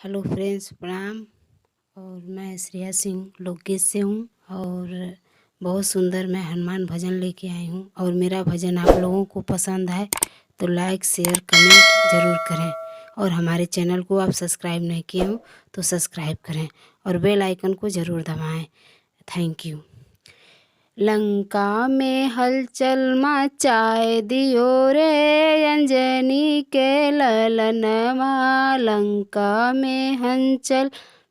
Hello friends, प्रणाम। और मैं श्रेया सिंह लोकेश से हूँ और बहुत सुंदर मैं हनुमान भजन लेके आई हूँ। और मेरा भजन आप लोगों को पसंद है तो लाइक शेयर कमेंट ज़रूर करें। और हमारे चैनल को आप सब्सक्राइब नहीं किए हो तो सब्सक्राइब करें और बेल आइकन को ज़रूर दबाएं। Thank you. लंका में हलचल मचाए दियो रे अंजनी के ललनमा। लंका में हलचल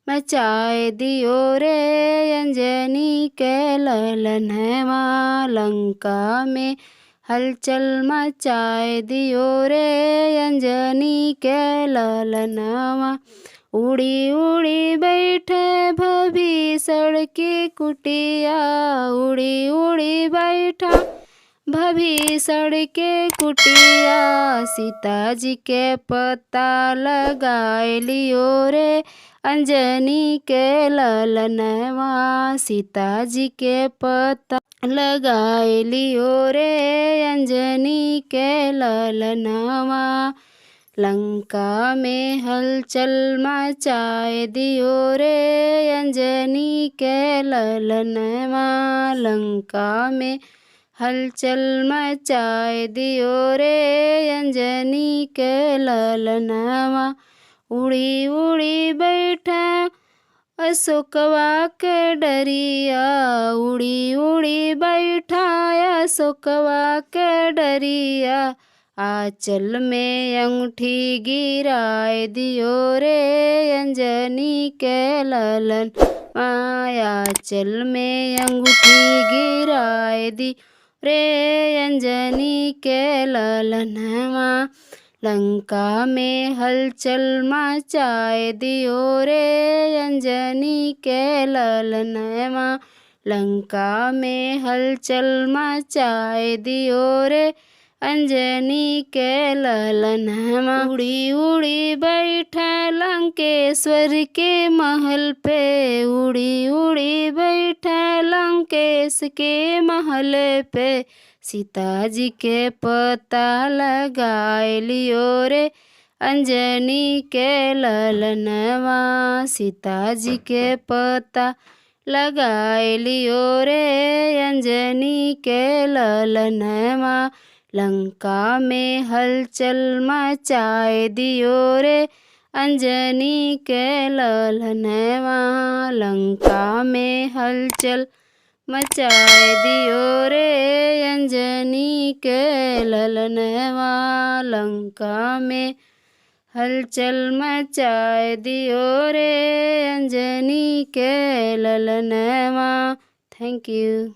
मचाए दियो रे अंजनी के ललनमा। लंका में हलचल मचाए दियो रे अंजनी के ललनमा। उड़ी उड़ी बैठे भविष्य की कुटिया। उड़ी उड़ी बैठा भविष्य के कुटिया। सीता जी के पता लगाए लियो रे अंजनी के ललनवा। सीता जी के पता लगाए लियो रे अंजनी के ललनवा। लंका में हलचल मचाए दियो रे अंजनी के ललनवा। लंका में हलचल मचाए दियो रे अंजनी के ललनवा। उड़ी उड़ी बैठा अशोकवा के डरिया। उड़ी उड़ी बैठा अशोकवा के डरिया। आंचल में अंगूठी गिराए दियो रे अंजनी के ललन माया। आंचल में अंगूठी गिराए दी रे अंजनी के ललनवा। लंका में हलचल मचाए दियो रे अंजनी के ललनवा। लंका में हलचल मचाए दियो रे अंजनी के ललनवा। उड़ी उड़ी बैठा लंकेश्वर के महल पे। उड़ी उड़ी बैठा लंकेश के महल पे। सीता जी के पता लगाए लियो रे अंजनी के ललनवा। सीता जी के पता लगाए लियो रे अंजनी के ललनवा। लंका में हलचल मचाए दियो रे अंजनी के ललनवा। लंका में हलचल मचाए दियो रे अंजनी के ललनवा। लंका में हलचल मचाए दियो रे अंजनी के ललनवा। Thank you.